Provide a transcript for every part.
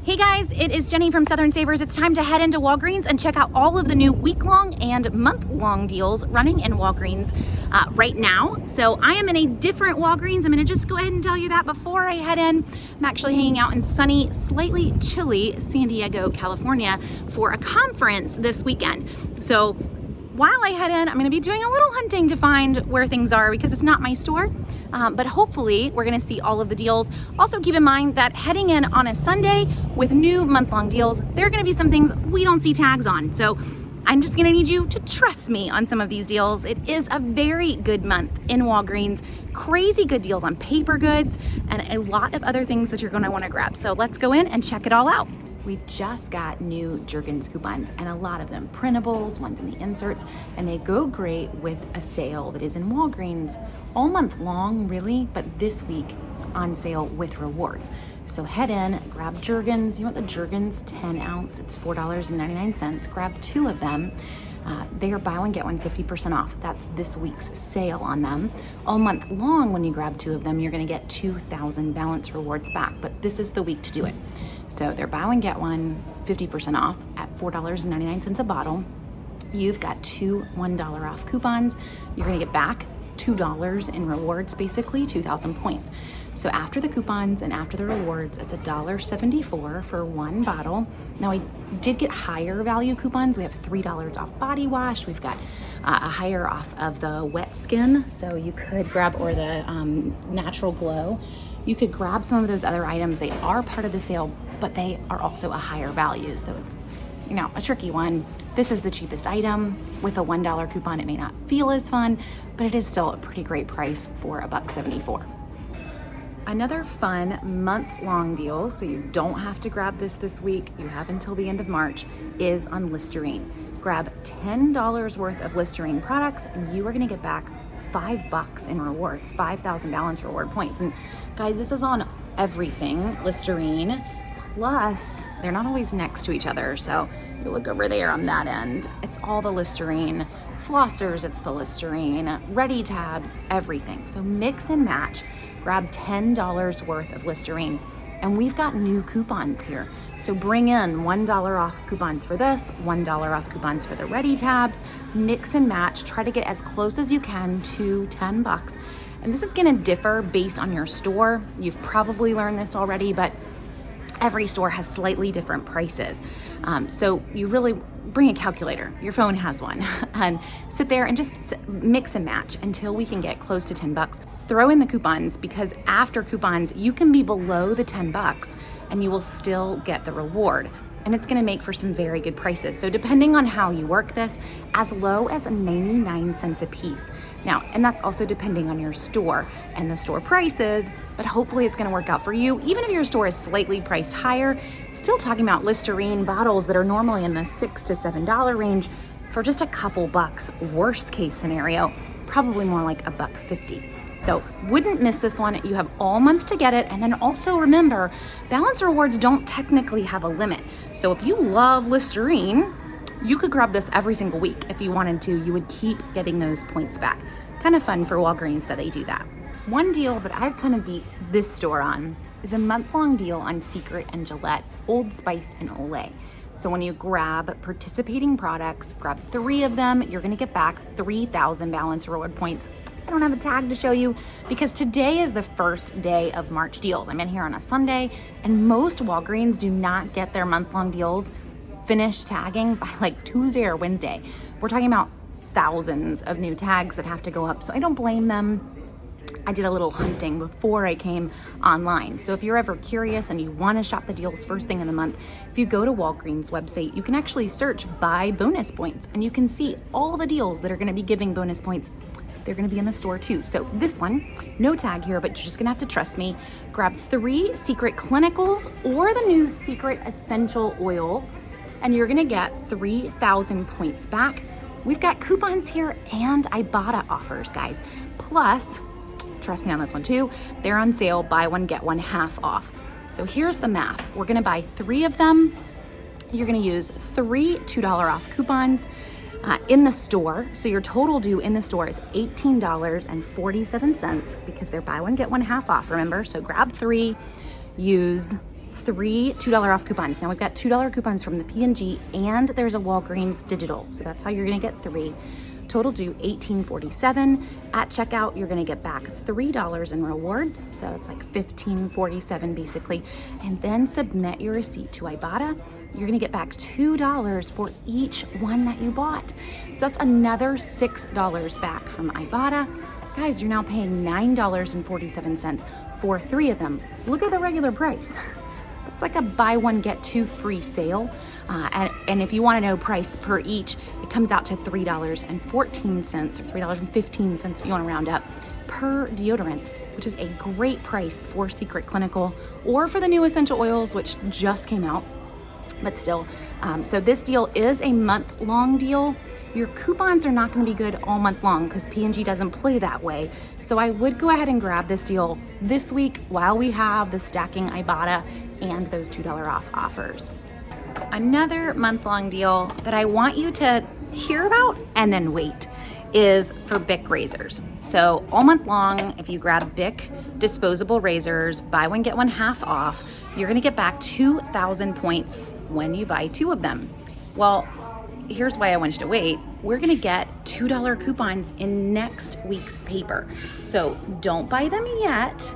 Hey guys, it is Jenny from Southern Savers. It's time to head into Walgreens and check out all of the new week-long and month-long deals running in Walgreens right now. So I am in a different Walgreens. I'm gonna just go ahead and tell you that before I head in. I'm actually hanging out in sunny, slightly chilly San Diego, California for a conference this weekend. So while I head in, I'm gonna be doing a little hunting to find where things are because it's not my store. But hopefully we're gonna see all of the deals. Also keep in mind that heading in on a Sunday with new month-long deals, there are gonna be some things we don't see tags on. So I'm just gonna need you to trust me on some of these deals. It is a very good month in Walgreens. Crazy good deals on paper goods and a lot of other things that you're gonna wanna grab. So let's go in and check it all out. We just got new Jergens coupons and a lot of them printables, ones in the inserts, and they go great with a sale that is in Walgreens all month long, really, but this week on sale with rewards. So head in, grab Jergens. You want the Jergens 10 ounce, it's $4.99. Grab 2 of them. They are buy one, get one 50% off. That's this week's sale on them. All month long, when you grab 2 of them, you're gonna get 2,000 balance rewards back, but this is the week to do it. So they're buy one, get one 50% off at $4.99 a bottle. You've got 2 $1 off coupons. You're gonna get back $2 in rewards, basically 2,000 points. So after the coupons and after the rewards, it's $1.74 for 1 bottle. Now we did get higher value coupons. We have $3 off body wash. We've got a higher off of the wet skin. So you could grab, or the natural glow. You could grab some of those other items. They are part of the sale, but they are also a higher value. So it's, you know, a tricky one. This is the cheapest item. With a $1 coupon, it may not feel as fun, but it is still a pretty great price for $1.74. Another fun month-long deal, so you don't have to grab this week, you have until the end of March, is on Listerine. Grab $10 worth of Listerine products and you are gonna get back $5 in rewards, 5,000 balance reward points. And guys, this is on everything Listerine, plus they're not always next to each other. So you look over there on that end, it's all the Listerine. Flossers, it's the Listerine. Ready tabs, everything. So mix and match. Grab $10 worth of Listerine. And we've got new coupons here. So bring in $1 off coupons for this, $1 off coupons for the Ready tabs, mix and match, try to get as close as you can to $10. And this is gonna differ based on your store. You've probably learned this already, but every store has slightly different prices. So you really bring a calculator, your phone has one, and sit there and just mix and match until we can get close to $10. Throw in the coupons, because after coupons, you can be below the $10 and you will still get the reward. And it's gonna make for some very good prices. So depending on how you work this, as low as 99 cents a piece. Now, and that's also depending on your store and the store prices, but hopefully it's gonna work out for you. Even if your store is slightly priced higher, still talking about Listerine bottles that are normally in the $6 to $7 range for just a couple bucks, worst case scenario, probably more like $1.50. So wouldn't miss this one. You have all month to get it. And then also remember, balance rewards don't technically have a limit. So if you love Listerine, you could grab this every single week. If you wanted to, you would keep getting those points back. Kind of fun for Walgreens that they do that. One deal that I've kind of beat this store on is a month-long deal on Secret and Gillette, Old Spice and Olay. So when you grab participating products, grab 3 of them, you're gonna get back 3,000 balance reward points. I don't have a tag to show you because today is the first day of March deals. I'm in here on a Sunday, and most Walgreens do not get their month-long deals finished tagging by like Tuesday or Wednesday. We're talking about thousands of new tags that have to go up, so I don't blame them. I did a little hunting before I came online. So if you're ever curious and you want to shop the deals first thing in the month, if you go to Walgreens website, you can actually search by bonus points and you can see all the deals that are going to be giving bonus points. They're gonna be in the store too. So this one, no tag here, but you're just gonna have to trust me. Grab 3 Secret Clinicals or the new Secret Essential Oils, and you're gonna get 3,000 points back. We've got coupons here and Ibotta offers, guys. Plus, trust me on this one too, they're on sale, buy one, get one half off. So here's the math. We're gonna buy 3 of them. You're gonna use 3 $2 off coupons. In the store, so your total due in the store is $18.47 because they're buy one, get one half off, remember? So grab 3, use 3 $2 off coupons. Now we've got $2 coupons from the P&G and there's a Walgreens digital. So that's how you're gonna get 3. Total due $18.47. At checkout, you're gonna get back $3 in rewards. So it's like $15.47 basically. And then submit your receipt to Ibotta. You're gonna get back $2 for each one that you bought. So that's another $6 back from Ibotta. Guys, you're now paying $9.47 for 3 of them. Look at the regular price. It's like a buy one, get 2 free sale. And if you wanna know price per each, it comes out to $3.14 or $3.15 if you wanna round up per deodorant, which is a great price for Secret Clinical or for the new essential oils, which just came out, but still. So this deal is a month-long deal. Your coupons are not gonna be good all month long because P&G doesn't play that way. So I would go ahead and grab this deal this week while we have the stacking Ibotta and those $2 off offers. Another month-long deal that I want you to hear about and then wait is for Bic razors. So all month long, if you grab Bic disposable razors, buy one, get one half off, you're gonna get back 2,000 points when you buy 2 of them. Well, here's why I want you to wait. We're gonna get $2 coupons in next week's paper. So don't buy them yet,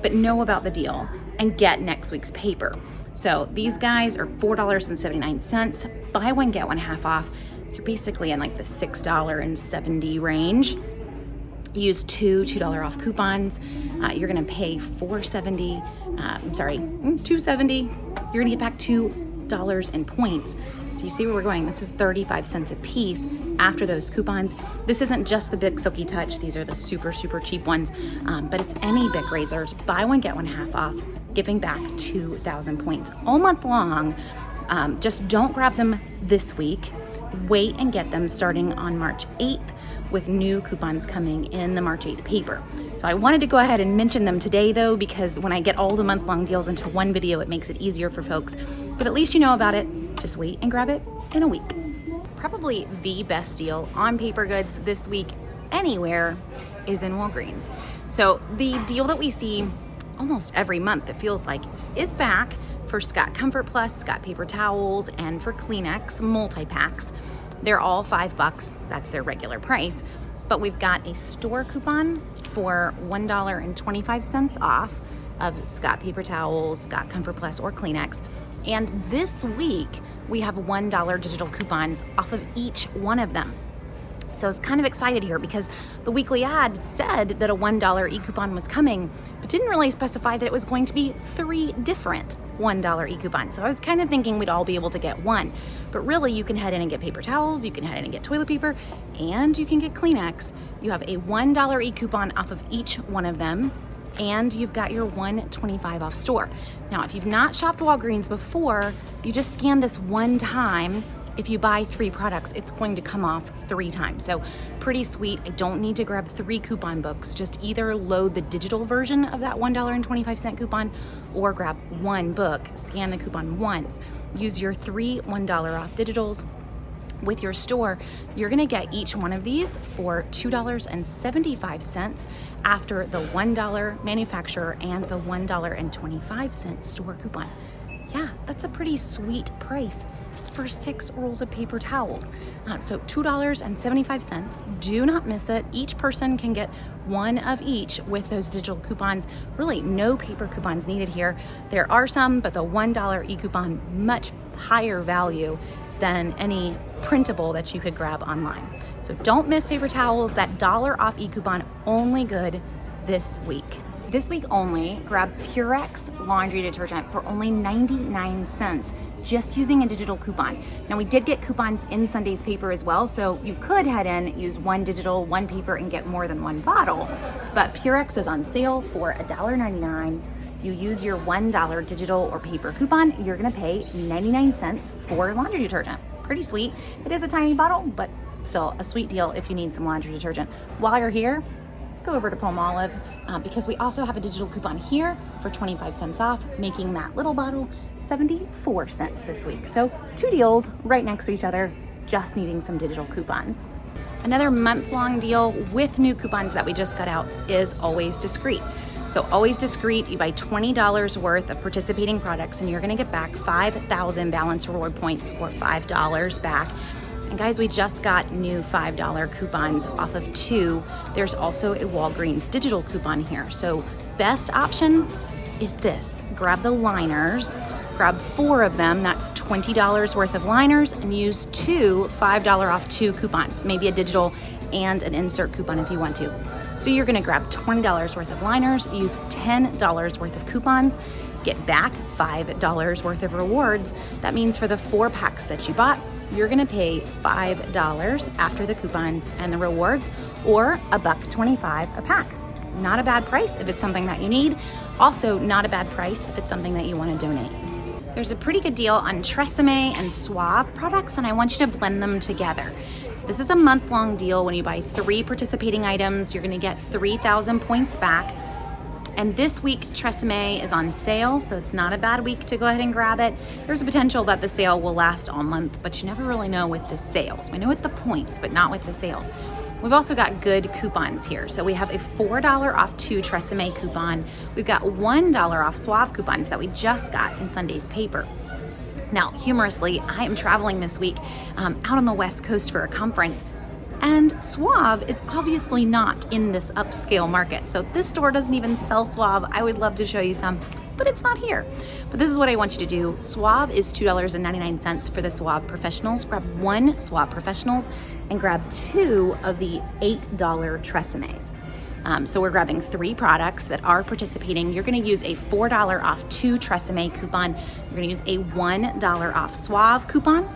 but know about the deal and get next week's paper. So these guys are $4.79. Buy one, get one half off. You're basically in like the $6.70 range. Use 2 $2 off coupons. You're gonna pay $2.70. You're gonna get back $2 in points. So you see where we're going. This is 35 cents a piece after those coupons. This isn't just the Bic Silky Touch. These are the super, super cheap ones, but it's any Bic razors. Buy one, get one half off, giving back 2,000 points all month long. Just don't grab them this week. Wait and get them starting on March 8th with new coupons coming in the March 8th paper. So I wanted to go ahead and mention them today though, because when I get all the month-long deals into one video, it makes it easier for folks. But at least you know about it. Just wait and grab it in a week. Probably the best deal on paper goods this week anywhere is in Walgreens. So the deal that we see almost every month, it feels like, is back for Scott Comfort Plus, Scott paper towels, and for Kleenex multi-packs. They're all $5. That's their regular price. But we've got a store coupon for $1.25 off of Scott paper towels, Scott Comfort Plus, or Kleenex. And this week, we have $1 digital coupons off of each one of them. So I was kind of excited here because the weekly ad said that a $1 e-coupon was coming, but didn't really specify that it was going to be 3 different $1 e-coupons. So I was kind of thinking we'd all be able to get one, but really you can head in and get paper towels, you can head in and get toilet paper, and you can get Kleenex. You have a $1 e-coupon off of each one of them, and you've got your $1.25 off store. Now, if you've not shopped Walgreens before, you just scan this one time. If you buy 3 products, it's going to come off 3 times. So pretty sweet. I don't need to grab 3 coupon books. Just either load the digital version of that $1.25 coupon or grab 1 book, scan the coupon once, use your 3 $1 off digitals. With your store, you're gonna get each one of these for $2.75 after the $1 manufacturer and the $1.25 store coupon. Yeah, that's a pretty sweet price for 6 rolls of paper towels. So $2.75, do not miss it. Each person can get 1 of each with those digital coupons. Really no paper coupons needed here. There are some, but the $1 e-coupon, much higher value than any printable that you could grab online. So don't miss paper towels. That $1 off e-coupon only good this week. This week only, grab Purex laundry detergent for only 99 cents, just using a digital coupon. Now we did get coupons in Sunday's paper as well, so you could head in, use 1 digital, 1 paper, and get more than 1 bottle. But Purex is on sale for $1.99. You use your $1 digital or paper coupon, you're gonna pay 99 cents for laundry detergent. Pretty sweet. It is a tiny bottle, but still a sweet deal if you need some laundry detergent. While you're here, go over to Palmolive because we also have a digital coupon here for 25 cents off, making that little bottle 74 cents this week. So 2 deals right next to each other, just needing some digital coupons. Another month-long deal with new coupons that we just got out is always Discreet. So always Discreet, you buy $20 worth of participating products and you're gonna get back 5,000 balance reward points or $5 back. And guys, we just got new $5 coupons off of 2. There's also a Walgreens digital coupon here. So best option is this. Grab the liners, grab 4 of them, that's $20 worth of liners, and use 2 $5 off 2 coupons, maybe a digital and an insert coupon if you want to. So you're gonna grab $20 worth of liners, use $10 worth of coupons, get back $5 worth of rewards. That means for the 4 packs that you bought, you're gonna pay $5 after the coupons and the rewards, or $1.25 a pack. Not a bad price if it's something that you need. Also, not a bad price if it's something that you want to donate. There's a pretty good deal on Tresemme and Suave products, and I want you to blend them together. So this is a month-long deal. When you buy 3 participating items, you're going to get 3,000 points back. And this week, Tresemme is on sale, so it's not a bad week to go ahead and grab it. There's a potential that the sale will last all month, but you never really know with the sales. We know with the points, but not with the sales. We've also got good coupons here. So we have a $4 off 2 Tresemme coupon. We've got $1 off Suave coupons that we just got in Sunday's paper. Now, humorously, I am traveling this week out on the West Coast for a conference, and Suave is obviously not in this upscale market. So this store doesn't even sell Suave. I would love to show you some, but it's not here. But this is what I want you to do. Suave is $2.99 for the Suave Professionals. Grab 1 Suave Professionals and grab 2 of the $8 Tresemmes. So we're grabbing 3 products that are participating. You're gonna use a $4 off 2 Tresemme coupon. You're gonna use a $1 off Suave coupon.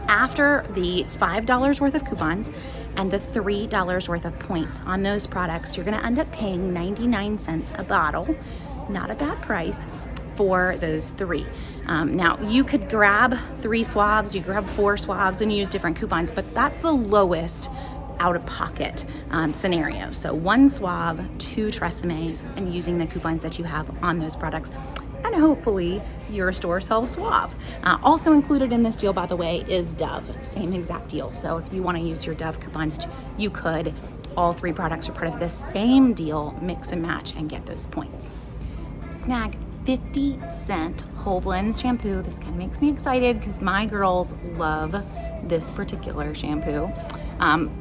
After the $5 worth of coupons and the $3 worth of points on those products, you're gonna end up paying 99 cents a bottle. Not a bad price for those 3. Now, you could grab 3 Suaves, you grab 4 Suaves and use different coupons, but that's the lowest out-of-pocket scenario. So 1 Suave, 2 Tresemmes, and using the coupons that you have on those products. And hopefully your store sells Suave. Also included in this deal, by the way, is Dove. Same exact deal. So if you want to use your Dove coupons, you could. All 3 products are part of the same deal. Mix and match and get those points. Snag 50-cent Whole Blends shampoo. This kind of makes me excited because my girls love this particular shampoo.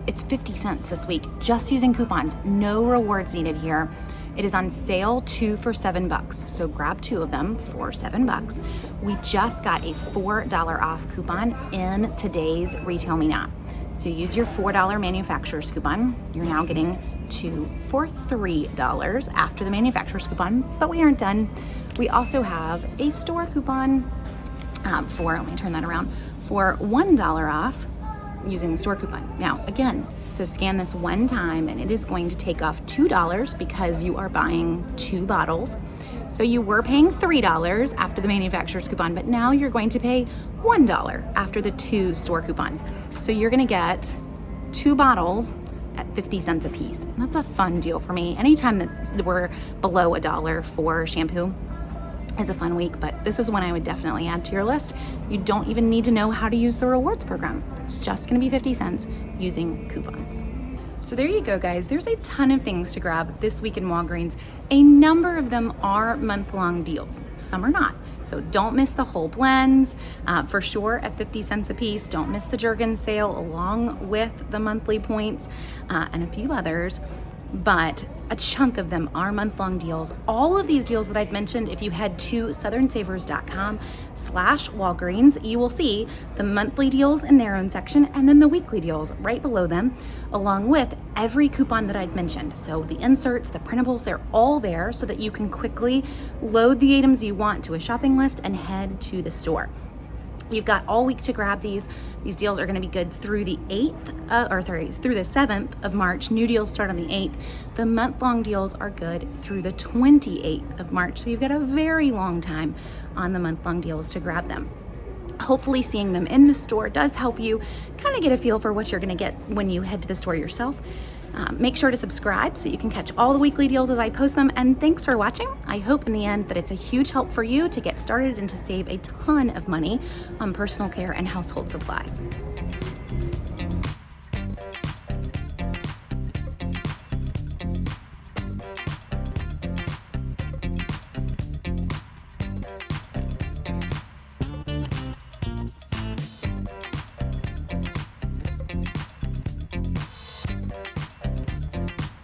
It's 50 cents this week, just using coupons. No rewards needed here. It is on sale 2 for $7, so grab 2 of them for $7. We just got a $4 off coupon in today's Retail Me Not. So use your $4 manufacturer's coupon. You're now getting 2 for $3 after the manufacturer's coupon, but we aren't done. We also have a store coupon let me turn that around, for $1 off using the store coupon. Now, again, so scan this one time and it is going to take off $2 because you are buying 2 bottles. So you were paying $3 after the manufacturer's coupon, but now you're going to pay $1 after the 2 store coupons. So you're gonna get 2 bottles at 50 cents a piece. And that's a fun deal for me. Anytime that we're below $1 for shampoo, it's a fun week, but this is one I would definitely add to your list. You don't even need to know how to use the rewards program. It's just gonna be 50 cents using coupons. So there you go, guys. There's a ton of things to grab this week in Walgreens. A number of them are month-long deals. Some are not. So don't miss the whole blends, for sure at 50 cents a piece. Don't miss the Jergens sale along with the monthly points and a few others. But a chunk of them are month-long deals. All of these deals that I've mentioned, if you head to southernsavers.com/Walgreens, you will see the monthly deals in their own section and then the weekly deals right below them, along with every coupon that I've mentioned. So the inserts, the printables, they're all there so that you can quickly load the items you want to a shopping list and head to the store. You've got all week to grab these. These deals are going to be good through the 8th, through the 7th of March. New deals start on the 8th. The month-long deals are good through the 28th of March. So you've got a very long time on the month-long deals to grab them. Hopefully seeing them in the store does help you kind of get a feel for what you're going to get when you head to the store yourself. Make sure to subscribe so you can catch all the weekly deals as I post them. And thanks for watching. I hope in the end that it's a huge help for you to get started and to save a ton of money on personal care and household supplies.